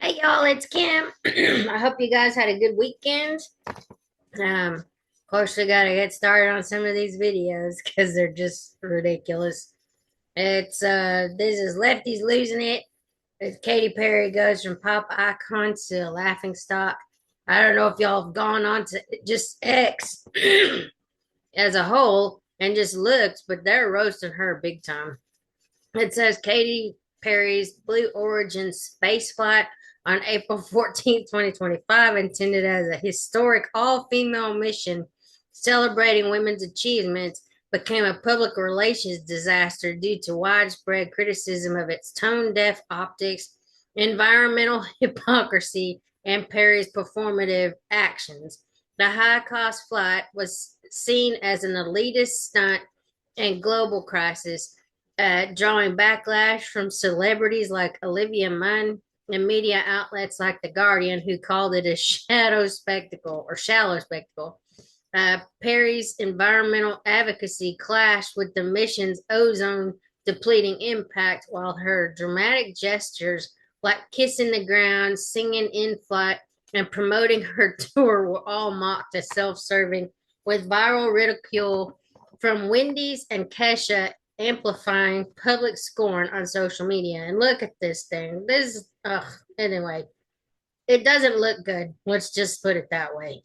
Hey y'all, it's Kim. I hope you guys had a good weekend. Of course, we gotta get started on some of these videos because they're just ridiculous. This is Lefties losing it. As Katy Perry goes from pop icon to a laughing stock. I don't know if y'all have gone on to just X as a whole and just looked, but they're roasting her big time. It says Katy Perry's Blue Origin space flight on April 14th, 2025, intended as a historic all female mission celebrating women's achievements, became a public relations disaster due to widespread criticism of its tone deaf optics, environmental hypocrisy, and Perry's performative actions. The high cost flight was seen as an elitist stunt and global crisis, drawing backlash from celebrities like Olivia Munn and media outlets like The Guardian, who called it a shadow spectacle or shallow spectacle. Perry's environmental advocacy clashed with the mission's ozone depleting impact, while her dramatic gestures like kissing the ground, singing in flight, and promoting her tour were all mocked as self serving, with viral ridicule from Wendy's and Kesha amplifying public scorn on social media. And look at this thing. Anyway, it doesn't look good. Let's just put it that way.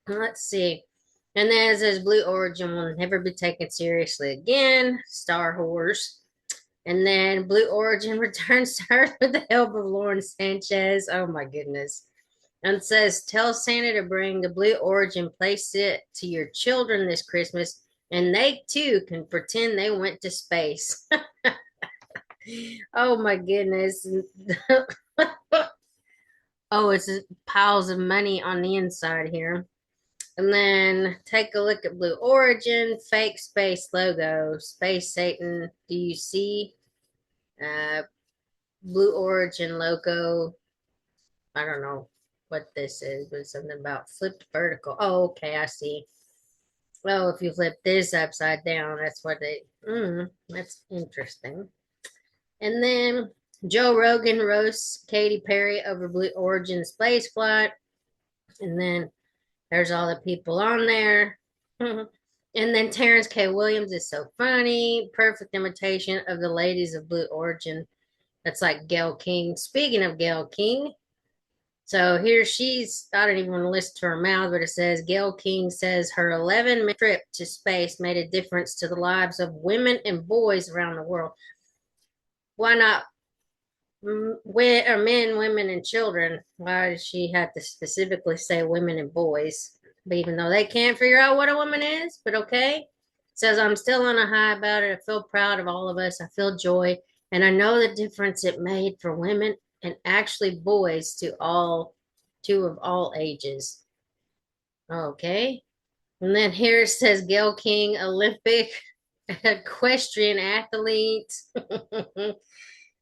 Let's see. And then it says Blue Origin will never be taken seriously again. Star Horse. And then Blue Origin returns to Earth with the help of Lauren Sanchez. Oh my goodness. And it says, tell Santa to bring the Blue Origin playset to your children this Christmas, and they too can pretend they went to space. Oh my goodness. Oh, it's piles of money on the inside here. And then take a look at Blue Origin, fake space logo, Space Satan. Do you see uh, Blue Origin logo? I don't know what this is, but something about flipped vertical. Oh, okay, I see. Well, if you flip this upside down, that's interesting. And then Joe Rogan roasts Katy Perry over Blue Origin space flight. And then there's all the people on there. And then Terrence K. Williams is so funny. Perfect imitation of the ladies of Blue Origin. That's like Gail King. Speaking of Gail King, so here I don't even want to listen to her mouth, but it says Gail King says her 11-minute trip to space made a difference to the lives of women and boys around the world. Why not men, women, and children? Why does she have to specifically say women and boys? But even though they can't figure out what a woman is, but okay. It says, I'm still on a high about it. I feel proud of all of us. I feel joy. And I know the difference it made for women and actually boys two of all ages. Okay. And then here it says Gail King, Olympic equestrian athlete.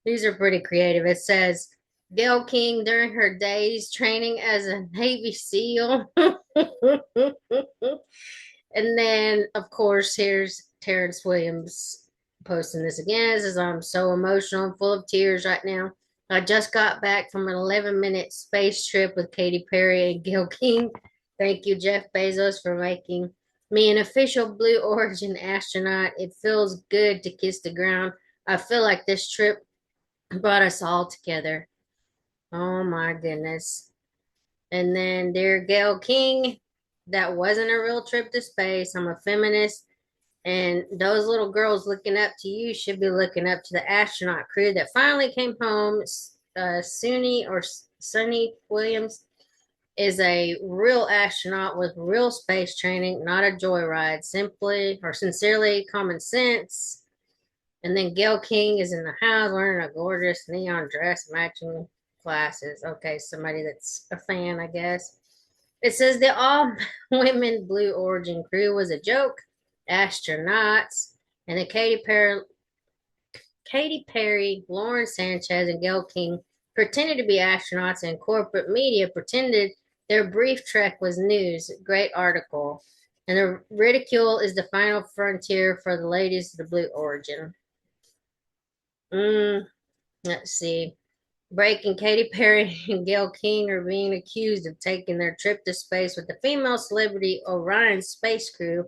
These are pretty creative. It says Gail King during her days training as a Navy SEAL. And then, of course, here's Terrence Williams posting this again. It says, I'm so emotional and full of tears right now. I just got back from an 11-minute space trip with Katy Perry and Gil King. Thank you, Jeff Bezos, for making me an official Blue Origin astronaut. It feels good to kiss the ground. I feel like this trip brought us all together. Oh my goodness. And then, dear Gail King, that wasn't a real trip to space. I'm a feminist. And those little girls looking up to you should be looking up to the astronaut crew that finally came home. Sunny Williams is a real astronaut with real space training, not a joyride. Simply or sincerely, common sense. And then Gail King is in the house wearing a gorgeous neon dress matching glasses. Okay, somebody that's a fan, I guess. It says the all women Blue Origin crew was a joke. Astronauts and the Katy Perry, Lauren Sanchez, and Gail King pretended to be astronauts, and corporate media pretended their brief trek was news. Great article. And the ridicule is the final frontier for the ladies of the Blue Origin. Let's see. Breaking Katy Perry and Gayle King are being accused of taking their trip to space with the female celebrity Orion space crew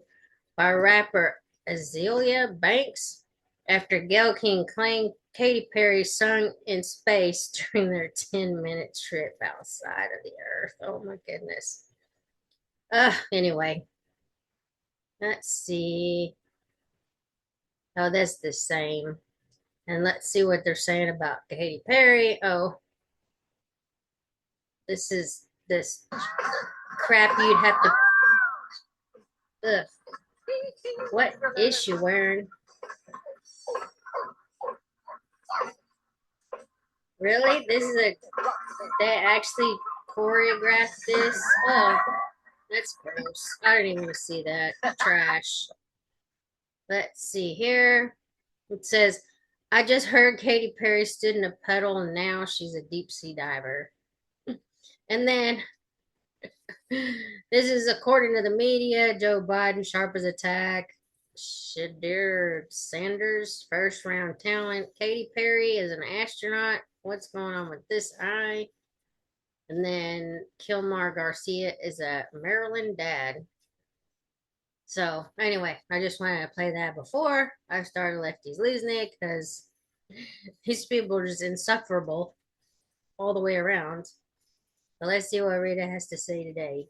by rapper Azealia Banks after Gayle King claimed Katy Perry sung in space during their 10-minute trip outside of the Earth. Oh my goodness. Anyway, let's see. Oh, that's the same. And let's see what they're saying about Katy Perry. Oh, this is this crap you'd have to. Ugh. What is she wearing? Really? This is a. They actually choreographed this? Oh, that's gross. I didn't even see that. Trash. Let's see here. It says, I just heard Katy Perry stood in a puddle and now she's a deep sea diver. And then this is according to the media. Joe Biden sharp as attack. Shadir Sanders, first round talent. Katy Perry is an astronaut. What's going on with this eye? And then Kilmar Garcia is a Maryland dad. So anyway, I just wanted to play that before I started Lefties losing it because these people are just insufferable all the way around. But let's see what Rita has to say today.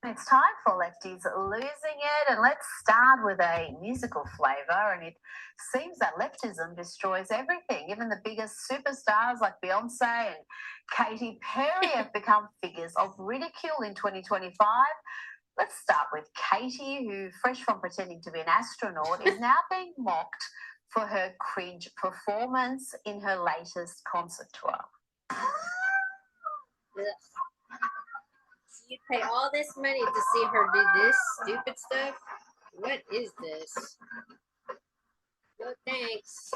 It's time for Lefties losing it, and let's start with a musical flavour. And it seems that leftism destroys everything. Even the biggest superstars like Beyonce and Katy Perry have become figures of ridicule in 2025. Let's start with Katy, who, fresh from pretending to be an astronaut, is now being mocked for her cringe performance in her latest concert tour. You pay all this money to see her do this stupid stuff? What is this? No thanks.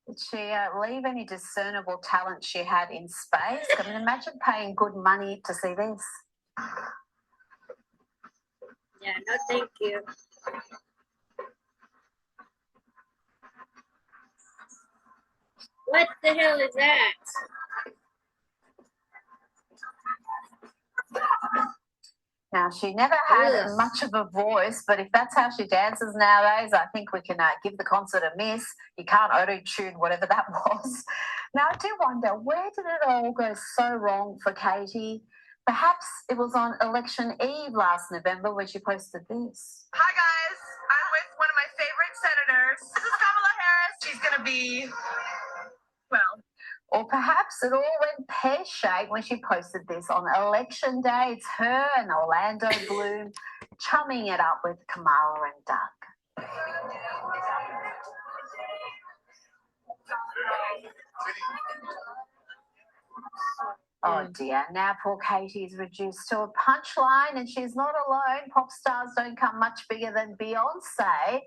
Did she leave any discernible talent she had in space? I mean, imagine paying good money to see this. Yeah, no thank you. What the hell is that? Now, she never had much of a voice, but if that's how she dances nowadays, I think we can give the concert a miss. You can't auto-tune whatever that was. Now, I do wonder, where did it all go so wrong for Katy? Perhaps it was on election eve last November when she posted this. Hi, guys. I'm with one of my favorite senators. This is Kamala Harris. She's going to be, well... Or perhaps it all went pear-shaped when she posted this on election day. It's her and Orlando Bloom chumming it up with Kamala and Doug. Oh dear, now poor Katy is reduced to a punchline, and she's not alone. Pop stars don't come much bigger than Beyonce.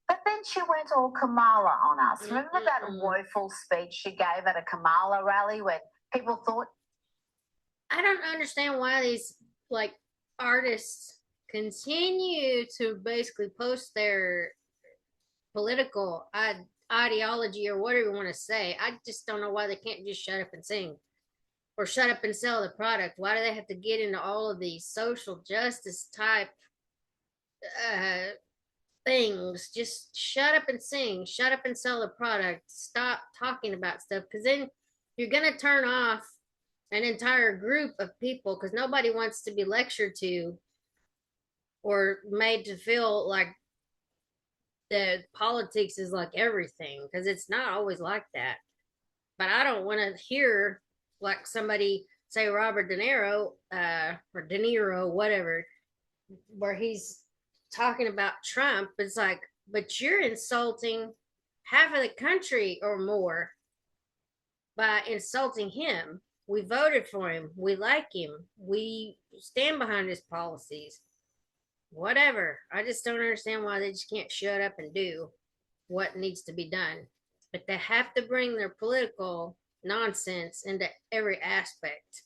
But then she went all Kamala on us. Remember that woeful speech she gave at a Kamala rally when people thought... I don't understand why these, artists continue to basically post their political ideology or whatever you want to say. I just don't know why they can't just shut up and sing or shut up and sell the product. Why do they have to get into all of these social justice type things? Just shut up and sing, shut up and sell the product, stop talking about stuff, because then you're going to turn off an entire group of people because nobody wants to be lectured to or made to feel like the politics is like everything, because it's not always like that. But I don't want to hear like somebody say Robert De Niro or De Niro, whatever, where he's talking about Trump. It's like, but you're insulting half of the country or more by insulting him. We voted for him. We like him. We stand behind his policies. Whatever. I just don't understand why they just can't shut up and do what needs to be done. But they have to bring their political nonsense into every aspect.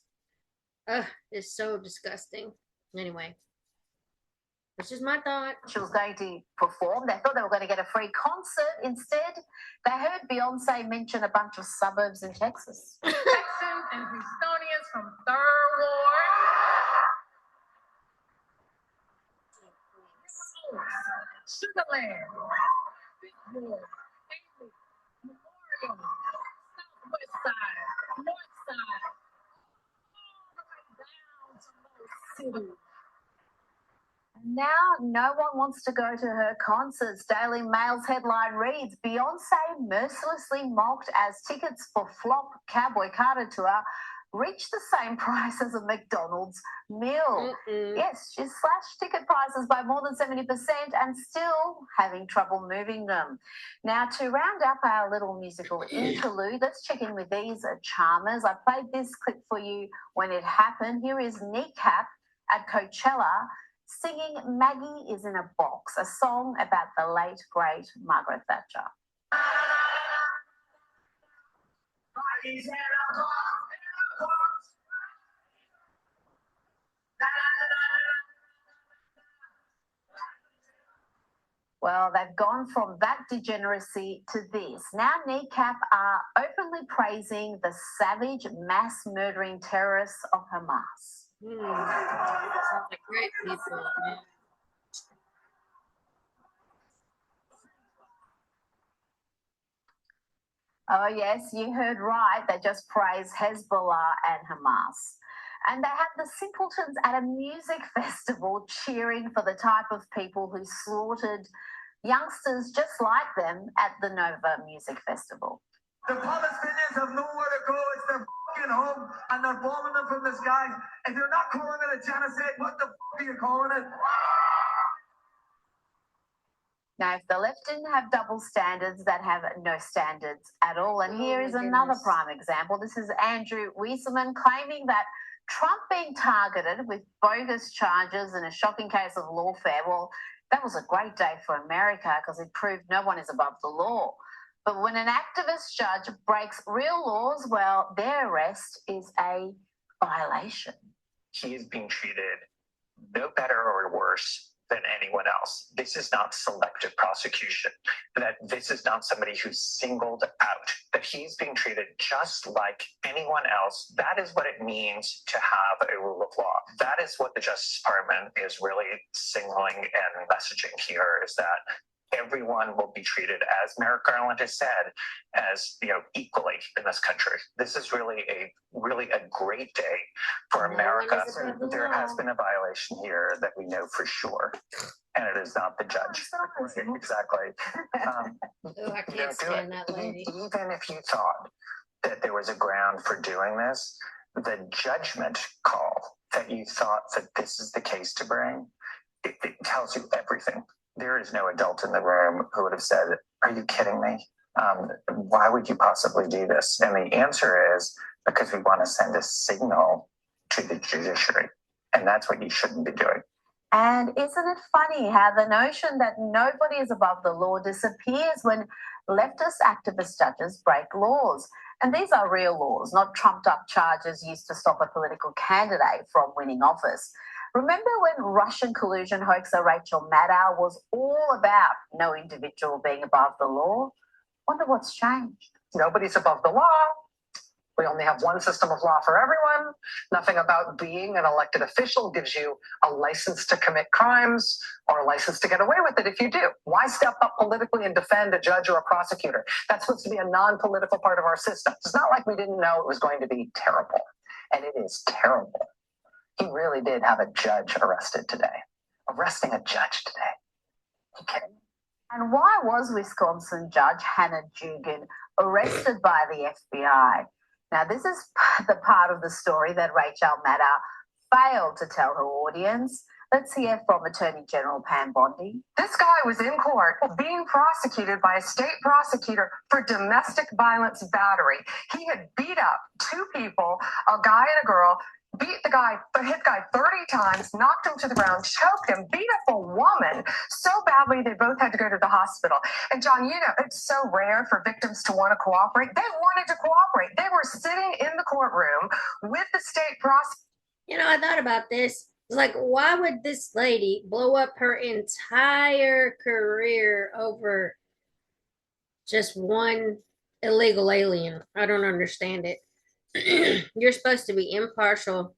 Ugh, it's so disgusting. Anyway. This is my thought. She was going to perform. They thought they were going to get a free concert. Instead, they heard Beyonce mention a bunch of suburbs in Texas. Texans and Houstonians from Third Ward. Sugarland. Bigwood. Haley. Memorial. Southwest Side. North Side. All the way down to Most City. Now, no one wants to go to her concerts. Daily Mail's headline reads, Beyonce mercilessly mocked as tickets for flop Cowboy Carter tour reach the same price as a McDonald's meal. Yes, she slashed ticket prices by more than 70% and still having trouble moving them. Now, to round up our little musical interlude, let's check in with these charmers. I played this clip for you when it happened. Here is Kneecap at Coachella singing Maggie is in a Box, a song about the late, great Margaret Thatcher. Well, they've gone from that degeneracy to this. Now Kneecap are openly praising the savage mass murdering terrorists of Hamas. Sounds like great people. Yeah. Oh, yes, you heard right. They just praised Hezbollah and Hamas. And they had the simpletons at a music festival cheering for the type of people who slaughtered youngsters just like them at the Nova Music Festival. The Palestinians have nowhere to go. It's their fucking home, and they're bombing them from the skies. If you're not calling it a genocide, what the fuck are you calling it? Now, if the left didn't have double standards, that have no standards at all. And here is another prime example. This is Andrew Wieselman claiming that Trump being targeted with bogus charges in a shocking case of lawfare. Well, that was a great day for America because it proved no one is above the law. But when an activist judge breaks real laws, well, their arrest is a violation. He is being treated no better or worse than anyone else. This is not selective prosecution. That this is not somebody who's singled out. That he's being treated just like anyone else. That is what it means to have a rule of law. That is what the Justice Department is really signaling and messaging here, is that everyone will be treated, as Merrick Garland has said, as equally in this country. This is really a great day for America. There has been a violation here that we know for sure, and it is not the judge. Exactly. I can't stand that lady. Even if you thought that there was a ground for doing this, the judgment call that you thought that this is the case to bring, it tells you everything. There is no adult in the room who would have said, "Are you kidding me? Why would you possibly do this?" And the answer is because we want to send a signal to the judiciary. And that's what you shouldn't be doing. And isn't it funny how the notion that nobody is above the law disappears when leftist activist judges break laws? And these are real laws, not trumped up charges used to stop a political candidate from winning office. Remember when Russian collusion hoaxer Rachel Maddow was all about no individual being above the law? Wonder what's changed. Nobody's above the law. We only have one system of law for everyone. Nothing about being an elected official gives you a license to commit crimes or a license to get away with it if you do. Why step up politically and defend a judge or a prosecutor? That's supposed to be a non-political part of our system. It's not like we didn't know it was going to be terrible. And it is terrible. He really did have a judge arrested today. Arresting a judge today. Okay. And why was Wisconsin Judge Hannah Dugan arrested by the FBI? Now, this is the part of the story that Rachel Maddow failed to tell her audience. Let's hear from Attorney General Pam Bondi. This guy was in court being prosecuted by a state prosecutor for domestic violence battery. He had beat up two people, a guy and a girl, hit the guy 30 times, knocked him to the ground, choked him, beat up a woman so badly they both had to go to the hospital. And John, it's so rare for victims to want to cooperate. They wanted to cooperate. They were sitting in the courtroom with the state prosecutor. I thought about this. It's like, why would this lady blow up her entire career over just one illegal alien? I don't understand it. You're supposed to be impartial.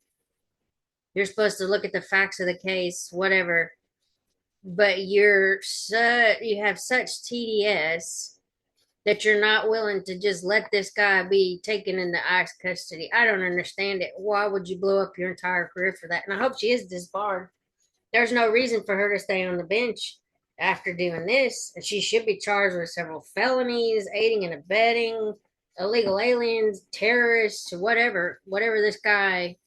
You're supposed to look at the facts of the case, whatever. But you have such TDS that you're not willing to just let this guy be taken into ICE custody. I don't understand it. Why would you blow up your entire career for that? And I hope she is disbarred. There's no reason for her to stay on the bench after doing this. And she should be charged with several felonies, aiding and abetting, illegal aliens, terrorists, whatever this guy,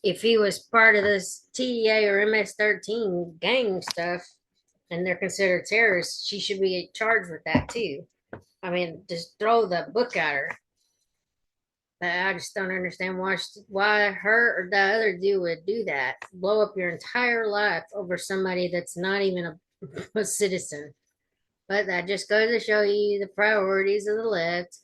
if he was part of this TDA or MS-13 gang stuff and they're considered terrorists, she should be charged with that too. I mean, just throw the book at her. I just don't understand why her or the other dude would do that. Blow up your entire life over somebody that's not even a citizen. But that just goes to show you the priorities of the left.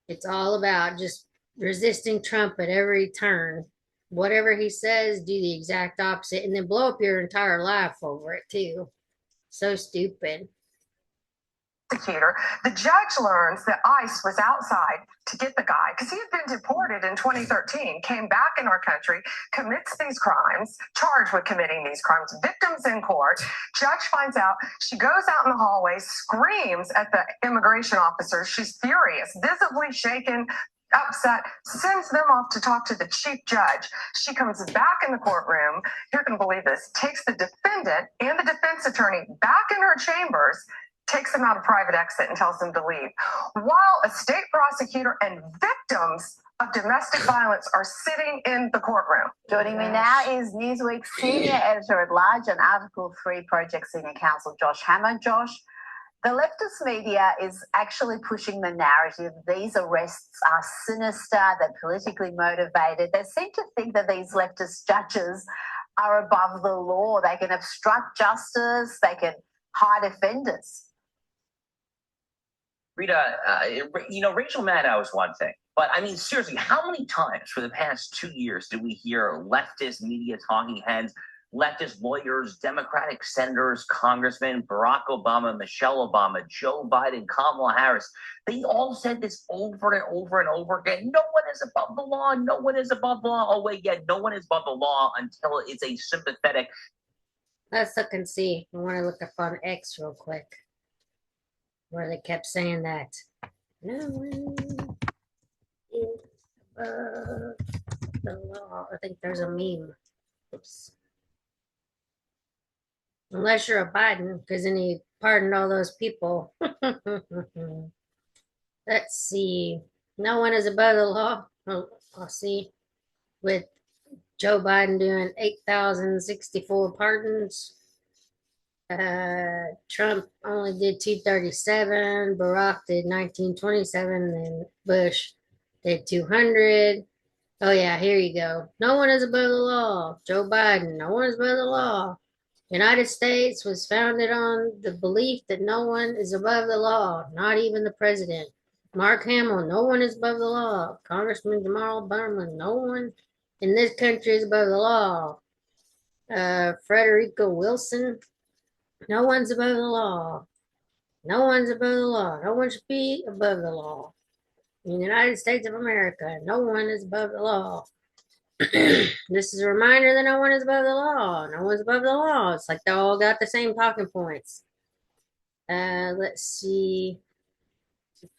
It's all about just resisting Trump at every turn. Whatever he says, do the exact opposite, and then blow up your entire life over it too. So stupid. Prosecutor, the judge learns that ICE was outside to get the guy because he had been deported in 2013, came back in our country, commits these crimes, charged with committing these crimes, victims in court. Judge finds out, she goes out in the hallway, screams at the immigration officers. She's furious, visibly shaken, upset, sends them off to talk to the chief judge. She comes back in the courtroom, you're going to believe this, takes the defendant and the defense attorney back in her chambers, takes them out a private exit and tells them to leave, while a state prosecutor and victims of domestic violence are sitting in the courtroom. Joining me now is Newsweek's senior editor-at-large and Article 3 Project Senior Counsel, Josh Hammer. Josh, the leftist media is actually pushing the narrative these arrests are sinister, they're politically motivated. They seem to think that these leftist judges are above the law. They can obstruct justice, they can hide offenders. Rita, Rachel Maddow is one thing, but I mean, seriously, how many times for the past 2 years do we hear leftist media talking heads, leftist lawyers, Democratic senators, congressmen, Barack Obama, Michelle Obama, Joe Biden, Kamala Harris? They all said this over and over and over again. No one is above the law. No one is above the law. Oh, wait, yeah, no one is above the law until it's a sympathetic. Let's look and see. I want to look up on X real quick, where they kept saying that no one is above the law. I think there's a meme. Oops. Unless you're a Biden, because then he pardoned all those people. Let's see. No one is above the law. Oh, I'll see. With Joe Biden doing 8,064 pardons. Trump only did 237, Barack did 1927, and Bush did 200. Oh yeah, here you go. No one is above the law. Joe Biden, no one is above the law. United States was founded on the belief that no one is above the law, not even the president. Mark Hamill, no one is above the law. Congressman Jamal Bowman, no one in this country is above the law. Frederica Wilson, no one's above the law. No one's above the law. No one should be above the law. In the United States of America, no one is above the law. This is a reminder that no one is above the law. No one's above the law. It's like they all got the same talking points. Let's see.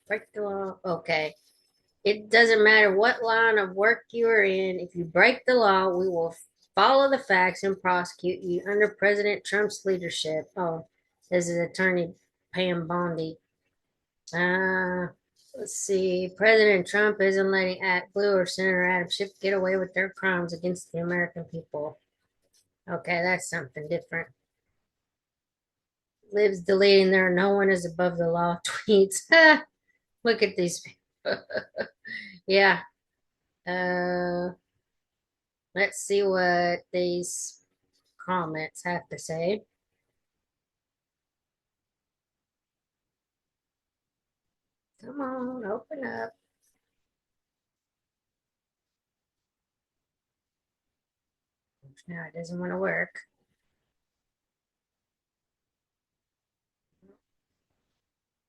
Break the law. Okay. It doesn't matter what line of work you are in. If you break the law, we will follow the facts and prosecute you under President Trump's leadership. Oh, this is Attorney Pam Bondi. Let's see. President Trump isn't letting ActBlue or Senator Adam Schiff get away with their crimes against the American people. Okay, that's something different. Libs deleting their "no one is above the law" tweets. Look at these people. Yeah. Let's see what these comments have to say. Come on, open up. Now it doesn't want to work.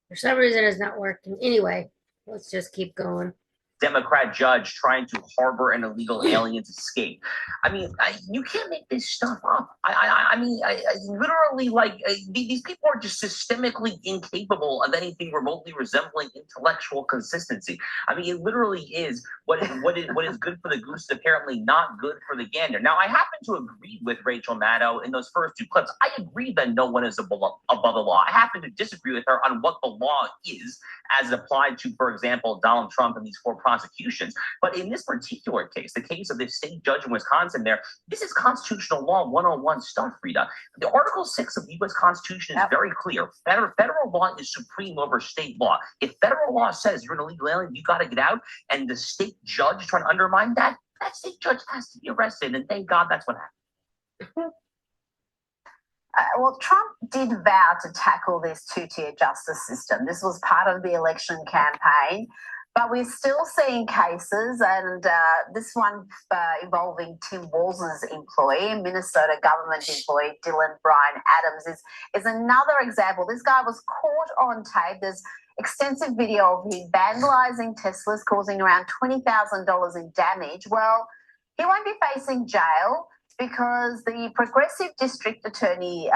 For some reason, it's not working. Anyway, let's just keep going. Democrat judge trying to harbor an illegal alien to escape. I mean, you can't make this stuff up. I mean, literally, like, these people are just systemically incapable of anything remotely resembling intellectual consistency. I mean, it literally is what is good for the goose is apparently not good for the gander. Now, I happen to agree with Rachel Maddow in those first two clips. I agree that no one is above the law. I happen to disagree with her on what the law is as it applied to, for example, Donald Trump and these four prosecutions. But in this particular case, the case of this state judge in Wisconsin there, this is constitutional law 101 stuff, Rita. The Article 6 of the U.S. Constitution is very clear. Federal law is supreme over state law. If federal law says you're an illegal alien, you got to get out, and the state judge trying to undermine that, that state judge has to be arrested, and thank God that's what happened. Well, Trump did vow to tackle this two-tier justice system. This was part of the election campaign. But we're still seeing cases, and this one involving Tim Walz's employee, Minnesota government employee Dylan Brian Adams, is another example. This guy was caught on tape. There's extensive video of him vandalizing Teslas, causing around $20,000 in damage. Well, he won't be facing jail because the progressive district attorney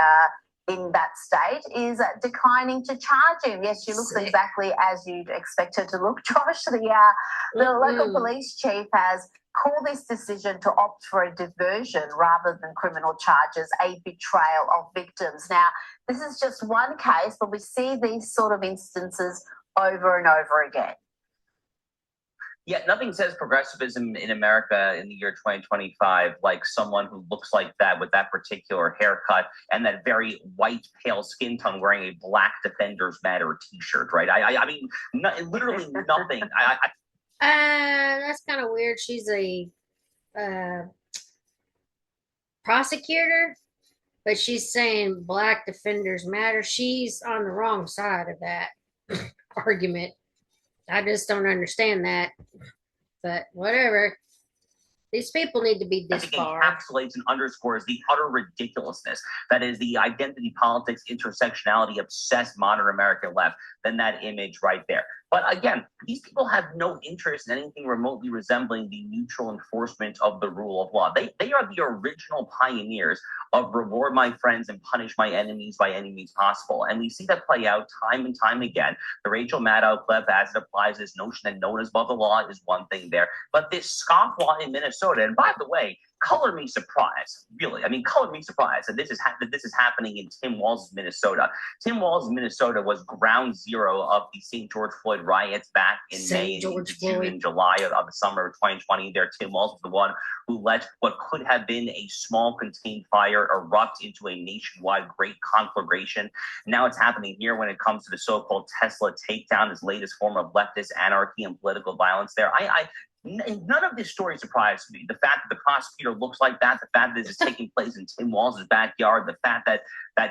in that state is declining to charge him. Yes, she looks exactly as you'd expect her to look, Josh. The local police chief has called this decision to opt for a diversion rather than criminal charges, a betrayal of victims. Now, this is just one case, but we see these sort of instances over and over again. Yeah, nothing says progressivism in America in the year 2025 like someone who looks like that with that particular haircut and that very white, pale skin tone wearing a Black Defenders Matter t-shirt, right? I mean, literally nothing. That's kind of weird. She's a prosecutor, but she's saying Black Defenders Matter. She's on the wrong side of that argument. I just don't understand that, but whatever. These people need to be disbarred. I think encapsulates and underscores the utter ridiculousness that is the identity politics, intersectionality, obsessed modern American left than that image right there. But again, these people have no interest in anything remotely resembling the neutral enforcement of the rule of law. They are the original pioneers of reward my friends and punish my enemies by any means possible. And we see that play out time and time again. The Rachel Maddow clip, as it applies this notion that no one is above the law, is one thing there. But this scofflaw in Minnesota, and by the way, color me surprised, really. I mean, color me surprised that this is happening in Tim Walz's Minnesota. Tim Walz's Minnesota was ground zero of the St. George Floyd riots back in May, June, and July of the summer of 2020. There, Tim Walz was the one who let what could have been a small contained fire erupt into a nationwide great conflagration. Now it's happening here when it comes to the so-called Tesla takedown, this latest form of leftist anarchy and political violence there. None of this story surprised me. The fact that the prosecutor looks like that, the fact that this is taking place in Tim Walz's backyard, the fact that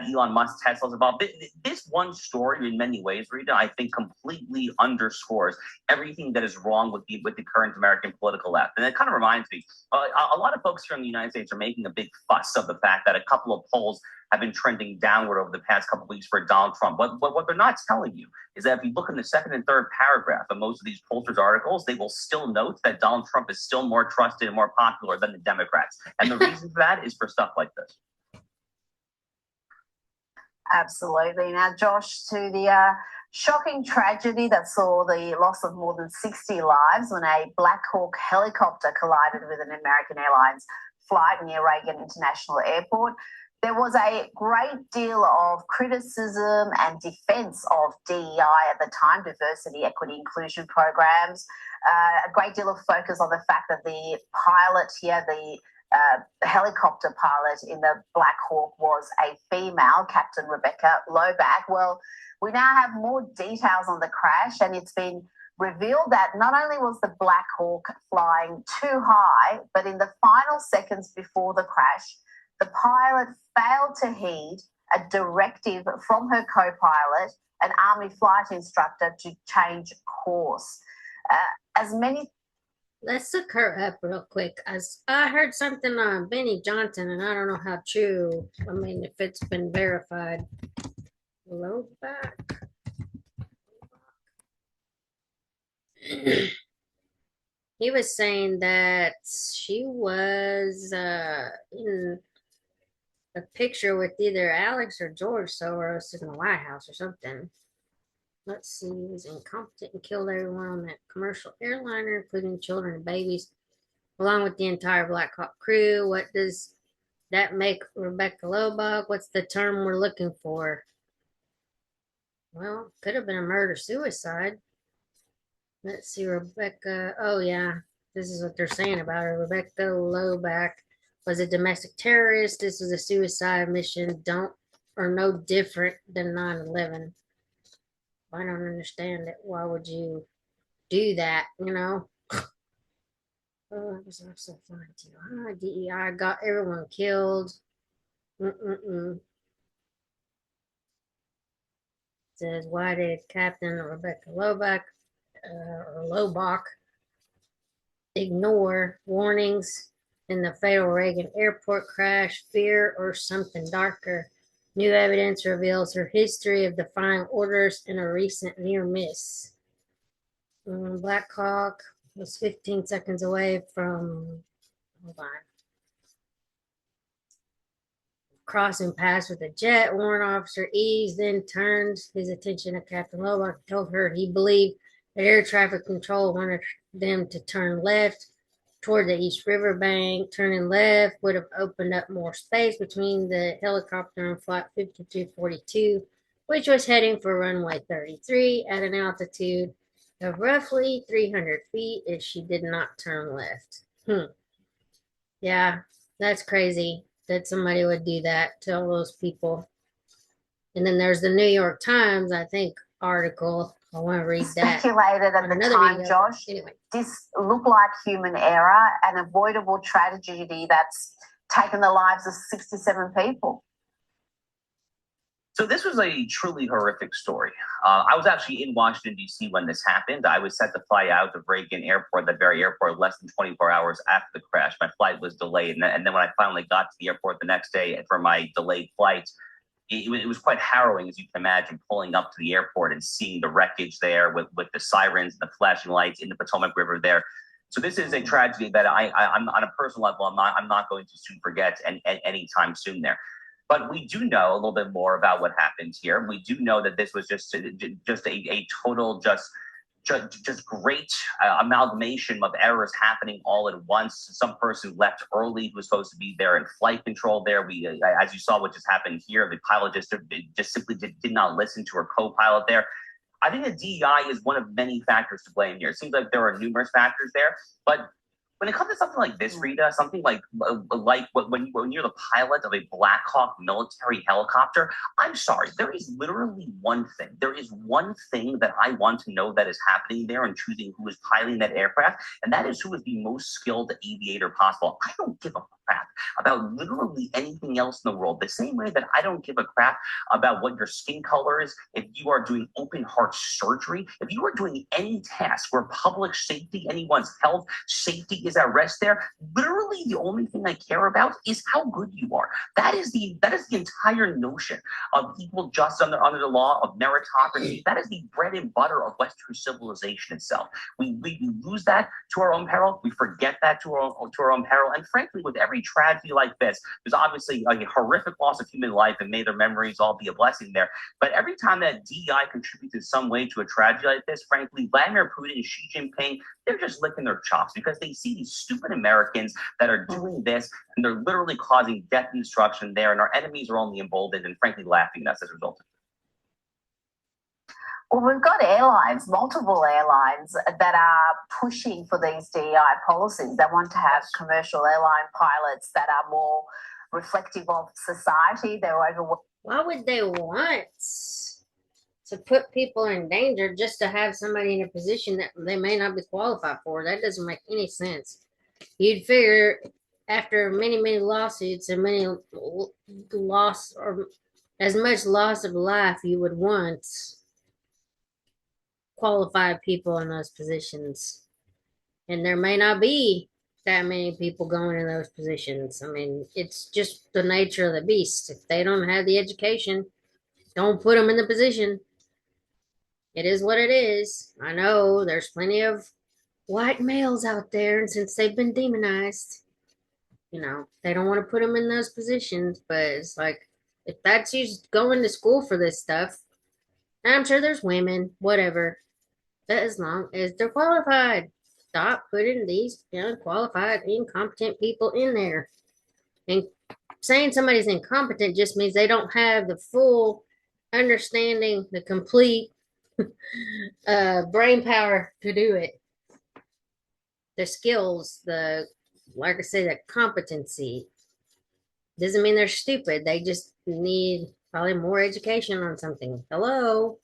Elon Musk's Tesla is involved. This one story, in many ways, Rita, I think completely underscores everything that is wrong with the current American political left. And it kind of reminds me, a lot of folks here in the United States are making a big fuss of the fact that a couple of polls have been trending downward over the past couple of weeks for Donald Trump. What they're not telling you is that if you look in the second and third paragraph of most of these pollsters' articles, they will still note that Donald Trump is still more trusted and more popular than the Democrats. And the reason for that is for stuff like this. Absolutely. Now, Josh, to the shocking tragedy that saw the loss of more than 60 lives when a Black Hawk helicopter collided with an American Airlines flight near Reagan International Airport. There was a great deal of criticism and defence of DEI at the time, diversity, equity, inclusion programs, a great deal of focus on the fact that the pilot here, the helicopter pilot in the Black Hawk was a female, Captain Rebecca Loback. Well, we now have more details on the crash, and it's been revealed that not only was the Black Hawk flying too high, but in the final seconds before the crash, the pilot failed to heed a directive from her co-pilot, an Army flight instructor, to change course. As many Let's look her up real quick. I heard something on Benny Johnson, and I don't know how true. I mean, if it's been verified. Low back. He was saying that she was in a picture with either Alex or George Soros in the White House or something. Let's see, he was incompetent and killed everyone on that commercial airliner, including children and babies, along with the entire Black Hawk crew. What does that make Rebecca Lobach? What's the term we're looking for? Well, could have been a murder-suicide. Let's see, Rebecca. Oh, yeah, this is what they're saying about her. Rebecca Lobach was a domestic terrorist. This was a suicide mission. Don't or no different than 9/11. I don't understand it. Why would you do that? You know? Oh, that was so funny too. DEI got everyone killed. Says, why did Captain Rebecca Lobach or Lobach ignore warnings in the fatal Reagan airport crash? Fear or something darker? New evidence reveals her history of defying orders in a recent near miss. Black Hawk was 15 seconds away from, hold on, crossing paths with a jet. Warrant officer Eves then turned his attention to Captain Lobach and told her he believed that air traffic control wanted them to turn left toward the East River bank. Turning left would have opened up more space between the helicopter and Flight 5242, which was heading for runway 33 at an altitude of roughly 300 feet if she did not turn left. Yeah, that's crazy that somebody would do that to all those people. And then there's the New York Times, I think, article. I want to read that. Speculated at the time, video. Josh, anyway. This looked like human error, an avoidable tragedy that's taken the lives of 67 people. So this was a truly horrific story. I was actually in Washington, D.C. when this happened. I was set to fly out of Reagan Airport, that very airport, less than 24 hours after the crash. My flight was delayed. And then when I finally got to the airport the next day for my delayed flight, it was quite harrowing, as you can imagine, pulling up to the airport and seeing the wreckage there with the sirens and the flashing lights in the Potomac River there. So this is a tragedy that I'm on a personal level, I'm not going to soon forget anytime soon there. But we do know a little bit more about what happened here. We do know that this was just a total, just great amalgamation of errors happening all at once. Some person left early who was supposed to be there in flight control there. As you saw what just happened here, the pilot just simply did not listen to her co-pilot there. I think the DEI is one of many factors to blame here. It seems like there are numerous factors there, but when it comes to something like this, Rita, something like when you're the pilot of a Black Hawk military helicopter, I'm sorry, there is literally one thing. There is one thing that I want to know that is happening there and choosing who is piloting that aircraft, and that is who is the most skilled aviator possible. I don't give a crap about literally anything else in the world. The same way that I don't give a crap about what your skin color is, if you are doing open heart surgery, if you are doing any task where public safety, anyone's health, safety is at rest there, literally the only thing I care about is how good you are. That is the entire notion of equal justice under the law, of meritocracy. That is the bread and butter of Western civilization itself. We lose that to our own peril. We forget that to our own peril. And frankly, with every tragedy like this, there's obviously a horrific loss of human life, and may their memories all be a blessing there. But every time that DEI contributes in some way to a tragedy like this, frankly, Vladimir Putin and Xi Jinping, they're just licking their chops because they see these stupid Americans that are doing this, and they're literally causing death and destruction there, and our enemies are only emboldened and frankly laughing at us as a result of it. Well, we've got airlines, multiple airlines, that are pushing for these DEI policies. They want to have commercial airline pilots that are more reflective of society. They're overworked. Why would they want to put people in danger just to have somebody in a position that they may not be qualified for? That doesn't make any sense. You'd figure after many lawsuits and many loss, or as much loss of life, you would want qualified people in those positions. And there may not be that many people going in those positions. I mean, it's just the nature of the beast. If they don't have the education, don't put them in the position. It is what it is. I know there's plenty of white males out there, and since they've been demonized, they don't want to put them in those positions. But it's like, if that's you going to school for this stuff, and I'm sure there's women, whatever, but as long as they're qualified, stop putting these unqualified, incompetent people in there. And saying somebody's incompetent just means they don't have the full understanding, the complete brain power to do it. The skills, like I say, the competency. Doesn't mean they're stupid. They just need probably more education on something. Hello.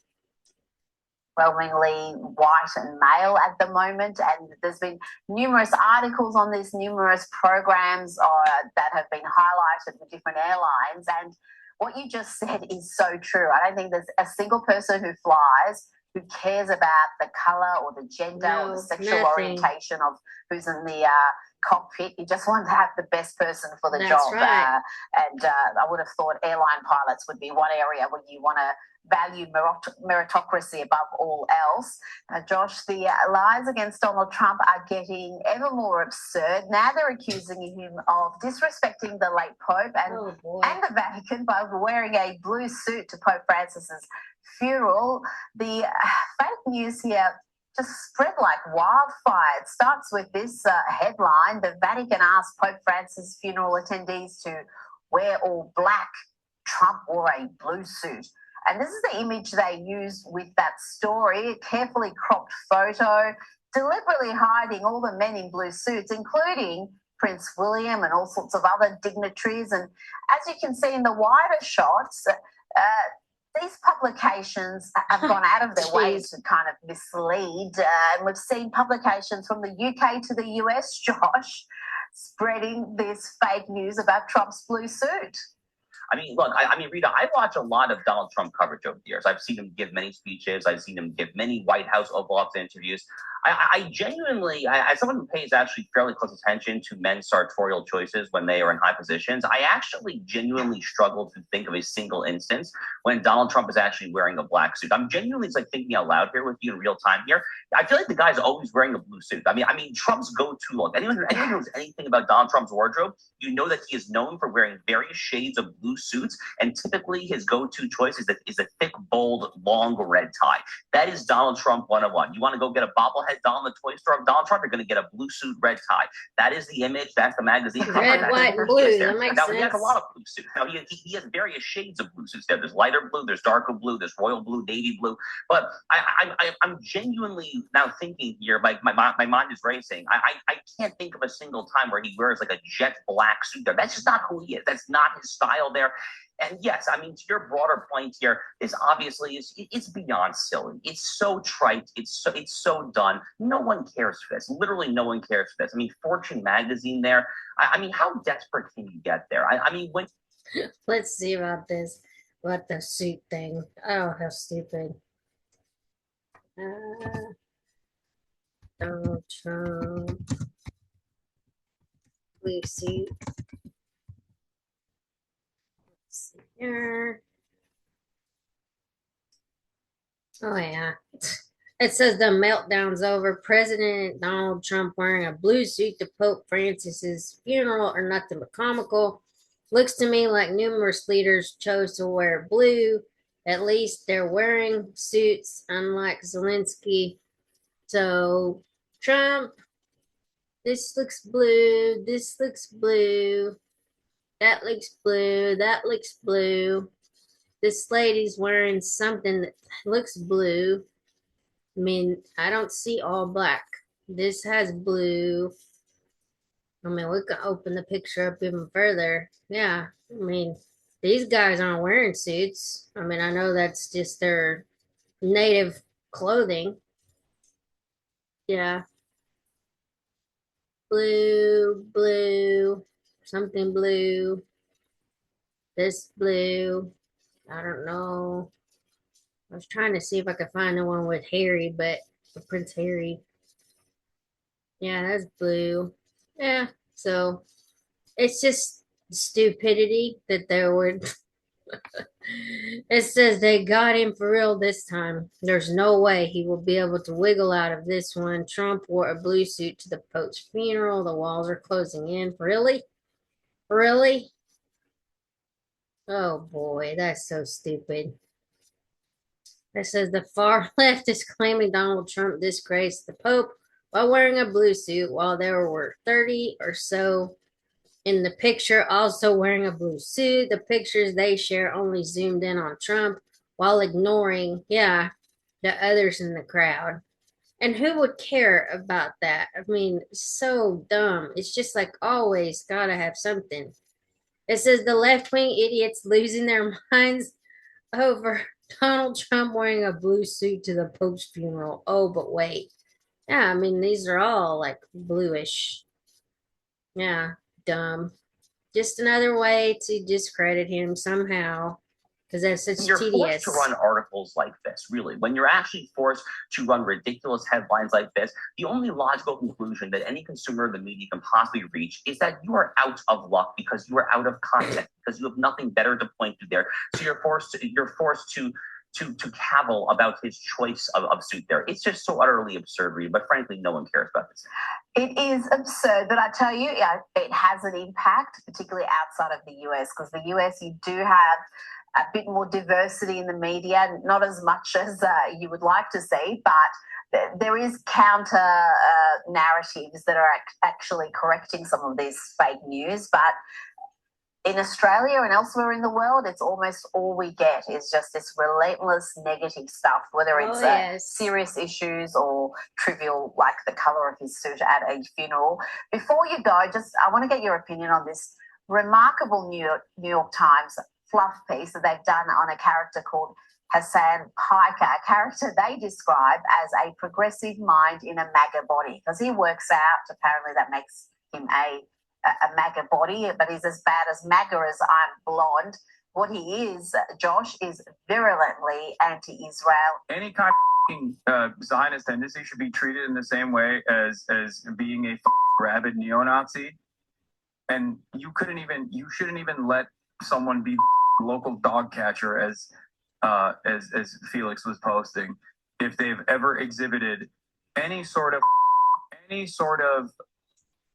Overwhelmingly white and male at the moment, and there's been numerous articles on this, numerous programs that have been highlighted with different airlines, and what you just said is so true. I don't think there's a single person who flies who cares about the color or the gender or the sexual orientation of who's in the cockpit. You just want to have the best person for the job. Right. And I would have thought airline pilots would be one area where you want to value meritocracy above all else. Josh, the lies against Donald Trump are getting ever more absurd. Now they're accusing him of disrespecting the late Pope and the Vatican by wearing a blue suit to Pope Francis's funeral. The fake news here just spread like wildfire. It starts with this headline: the Vatican asked Pope Francis' funeral attendees to wear all black. Trump wore a blue suit. And this is the image they used with that story, a carefully cropped photo, deliberately hiding all the men in blue suits, including Prince William and all sorts of other dignitaries. And as you can see in the wider shots, these publications have gone out of their way to kind of mislead. And we've seen publications from the UK to the US, Josh, spreading this fake news about Trump's blue suit. I mean, look, Rita, I watch a lot of Donald Trump coverage over the years. I've seen him give many speeches. I've seen him give many White House Oval Office interviews. I genuinely, as someone who pays actually fairly close attention to men's sartorial choices when they are in high positions, I actually genuinely struggle to think of a single instance when Donald Trump is actually wearing a black suit. I'm genuinely thinking out loud here with you in real time here. I feel like the guy's always wearing a blue suit. I mean, Trump's go-to look. Anyone who knows anything about Donald Trump's wardrobe, you know that he is known for wearing various shades of blue suits, and typically his go-to choice is a thick, bold, long red tie. That is Donald Trump 101. You want to go get a bobblehead doll in the toy store of Donald Trump, you're going to get a blue suit, red tie. That is the image. That's the magazine cover. Red, white, and blue. That makes sense. He has a lot of blue suits. Now, he has various shades of blue suits there. There's lighter blue, there's darker blue, there's royal blue, navy blue. But I'm genuinely now thinking here, like my mind is racing. I can't think of a single time where he wears like a jet black suit there. That's just not who he is. That's not his style there. And yes, I mean, to your broader point here, this obviously it's beyond silly. It's so trite. It's so done. No one cares for this. Literally, no one cares for this. I mean, Fortune magazine there. I mean, how desperate can you get there? I mean, when let's see about this. What the suit thing? Oh, how stupid. Donald Trump blue suit. Let's see here. Oh yeah. It says the meltdown's over. President Donald Trump wearing a blue suit to Pope Francis's funeral are nothing but comical. Looks to me like numerous leaders chose to wear blue. At least they're wearing suits, unlike Zelensky. So, Trump, this looks blue, this looks blue, that looks blue, that looks blue. This lady's wearing something that looks blue. I mean, I don't see all black. This has blue. I mean, we can open the picture up even further. Yeah, I mean, these guys aren't wearing suits. I mean, I know that's just their native clothing. Yeah. Blue, blue, something blue. This blue. I don't know. I was trying to see if I could find the one with Harry, but Prince Harry. Yeah, that's blue. Yeah, so it's just stupidity that there were. It says they got him for real this time. There's no way he will be able to wiggle out of this one. Trump wore a blue suit to the Pope's funeral. The walls are closing in. Really? Really? Oh boy, that's so stupid. It says the far left is claiming Donald Trump disgraced the Pope while wearing a blue suit, while there were 30 or so in the picture also wearing a blue suit. The pictures they share only zoomed in on Trump while ignoring, yeah, the others in the crowd. And who would care about that? I mean, so dumb. It's just like always gotta have something. It says the left wing idiots losing their minds over Donald Trump wearing a blue suit to the Pope's funeral. Oh, but wait. Yeah, I mean, these are all like bluish. Yeah, dumb. Just another way to discredit him somehow because that's such You're forced tedious. to run articles like this, really. When you're actually forced to run ridiculous headlines like this, the only logical conclusion that any consumer of the media can possibly reach is that you are out of luck because you are out of content, because you have nothing better to point to there. So you're forced to cavil about his choice of suit there. It's just so utterly absurd, Rita, but frankly, no one cares about this. It is absurd, but I tell you, yeah, it has an impact, particularly outside of the US, because the US, you do have a bit more diversity in the media, not as much as you would like to see, but there is counter narratives that are actually correcting some of this fake news. But in Australia and elsewhere in the world, it's almost all we get is just this relentless negative stuff, whether it's serious issues or trivial, like the colour of his suit at a funeral. Before you go, I want to get your opinion on this remarkable New York Times fluff piece that they've done on a character called Hassan Piker, a character they describe as a progressive mind in a MAGA body, because he works out, apparently that makes him a MAGA body, but he's as bad as MAGA as I'm blonde. What he is, Josh, is virulently anti-Israel. Any kind of Zionist tendency should be treated in the same way as being a rabid neo-Nazi. And you shouldn't even let someone be local dog catcher, as Felix was posting, if they've ever exhibited any sort of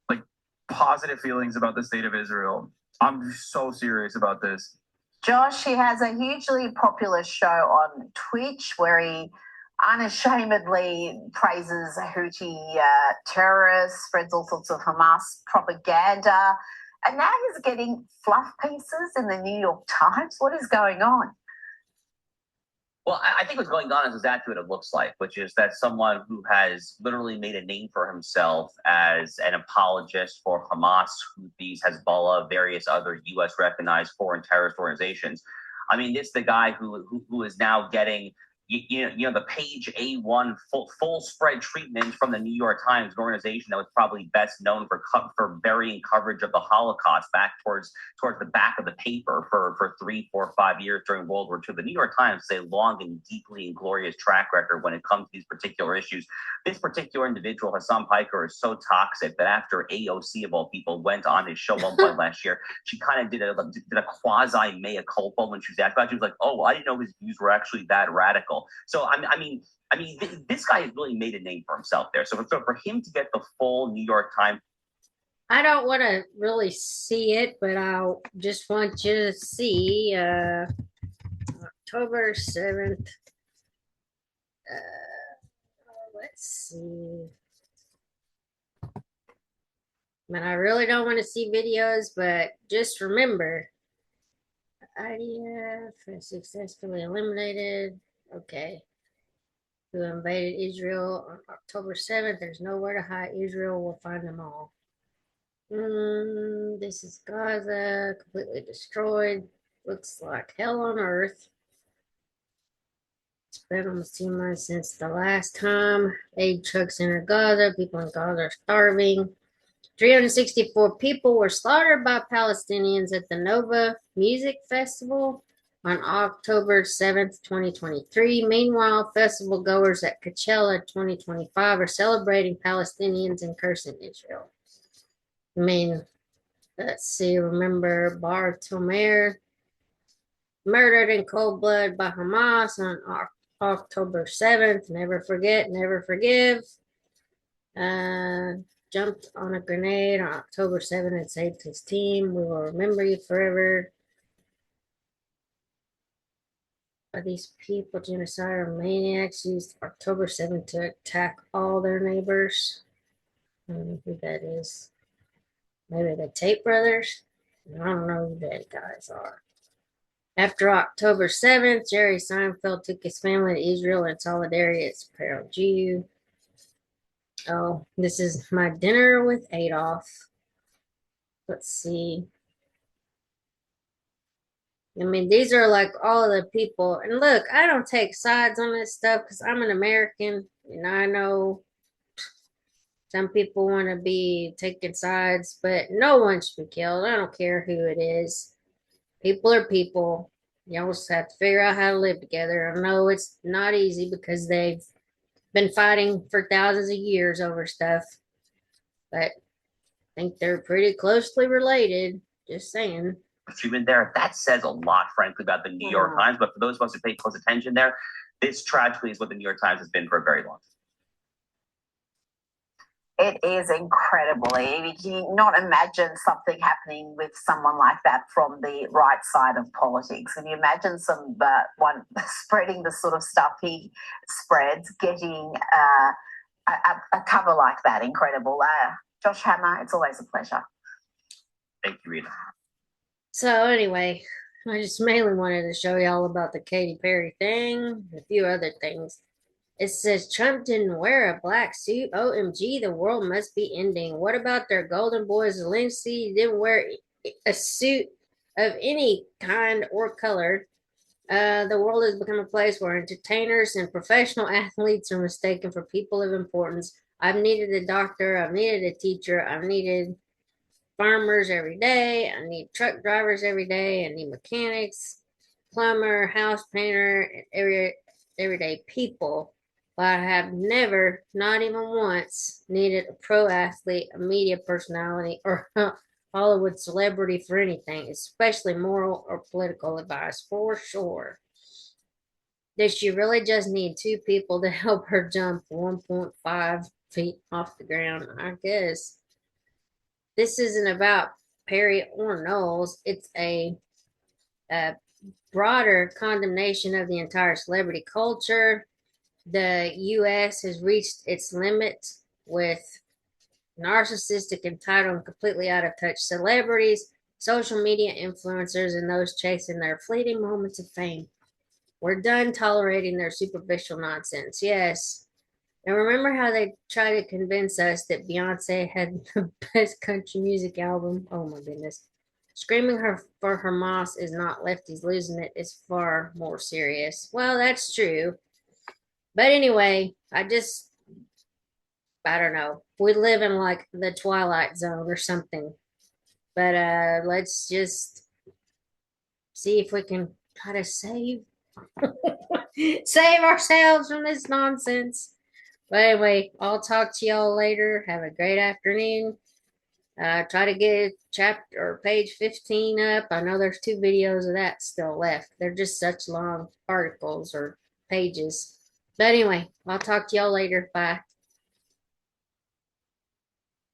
like positive feelings about the state of Israel. I'm so serious about this. Josh, he has a hugely popular show on Twitch where he unashamedly praises Houthi terrorists, spreads all sorts of Hamas propaganda, and now he's getting fluff pieces in the New York Times. What is going on? Well, I think what's going on is exactly what it looks like, which is that someone who has literally made a name for himself as an apologist for Hamas, Houthis, Hezbollah, various other U.S. recognized foreign terrorist organizations. I mean, this is the guy who is now getting the page A1 full spread treatment from the New York Times, an organization that was probably best known for burying coverage of the Holocaust back towards the back of the paper for 3, 4, 5 years during World War II. The New York Times has a long and deeply and glorious track record when it comes to these particular issues. This particular individual, Hassan Piker, is so toxic that after AOC of all people went on his show one point last year, she kind of did a quasi mea culpa when she was asked about it. She was like, "Oh, I didn't know his views were actually that radical." So I mean, this guy has really made a name for himself there. So for him to get the full New York Times, I don't want to really see it, but I just want you to see October 7th. Let's see. Man, I really don't want to see videos, but just remember, IDF has successfully eliminated. Okay. Who invaded Israel on October 7th. There's nowhere to hide. Israel will find them all. This is Gaza, completely destroyed. Looks like hell on earth. It's been almost 2 months since the last time aid trucks entered Gaza. People in Gaza are starving. 364 people were slaughtered by Palestinians at the Nova Music Festival. on October 7th, 2023. Meanwhile, festival goers at Coachella 2025 are celebrating Palestinians and cursing Israel. I mean, let's see, remember Bar Tomer murdered in cold blood by Hamas on October 7th. Never forget, never forgive. Jumped on a grenade on October 7th and saved his team. We will remember you forever. Are these people genocidal maniacs used October 7th to attack all their neighbors? I don't know who that is. Maybe the Tate brothers? I don't know who that guys are. After October 7th, Jerry Seinfeld took his family to Israel in solidarity as a Jew. Oh, this is my dinner with Adolf. Let's see. I mean, these are like all of the people. And look, I don't take sides on this stuff because I'm an American. And I know some people want to be taking sides, but no one should be killed. I don't care who it is. People are people. You just have to figure out how to live together. I know it's not easy because they've been fighting for thousands of years over stuff, but I think they're pretty closely related. Just saying. Treatment there. That says a lot, frankly, about the New York Times. But for those of us who pay close attention there, this tragically is what the New York Times has been for a very long time. It is incredible. You cannot imagine something happening with someone like that from the right side of politics. Can you imagine one spreading the sort of stuff he spreads, getting a cover like that? Incredible. Josh Hammer, it's always a pleasure. Thank you, Rita. So anyway, I just mainly wanted to show y'all about the Katy Perry thing, a few other things. It says Trump didn't wear a black suit. OMG, the world must be ending. What about their golden boy Zelensky? Didn't wear a suit of any kind or color. The world has become a place where entertainers and professional athletes are mistaken for people of importance. I've needed a doctor. I've needed a teacher. I've needed farmers every day. I need truck drivers every day. I need mechanics, plumber, house painter, and everyday people. But I have never, not even once, needed a pro athlete, a media personality, or Hollywood celebrity for anything, especially moral or political advice, for sure. Does she really just need two people to help her jump 1.5 feet off the ground? I guess. This isn't about Perry or Knowles. It's a broader condemnation of the entire celebrity culture. The U.S. has reached its limit with narcissistic, entitled, and completely out of touch celebrities, social media influencers, and those chasing their fleeting moments of fame. We're done tolerating their superficial nonsense. Yes. And remember how they try to convince us that Beyonce had the best country music album? Oh my goodness. Screaming her for Hamas is not Lefties losing it. It's far more serious. Well, that's true. But anyway, I don't know. We live in like the Twilight Zone or something. But let's just see if we can try to save ourselves from this nonsense. But anyway, I'll talk to y'all later. Have a great afternoon. Try to get chapter or page 15 up. I know there's 2 videos of that still left. They're just such long articles or pages. But anyway, I'll talk to y'all later. Bye.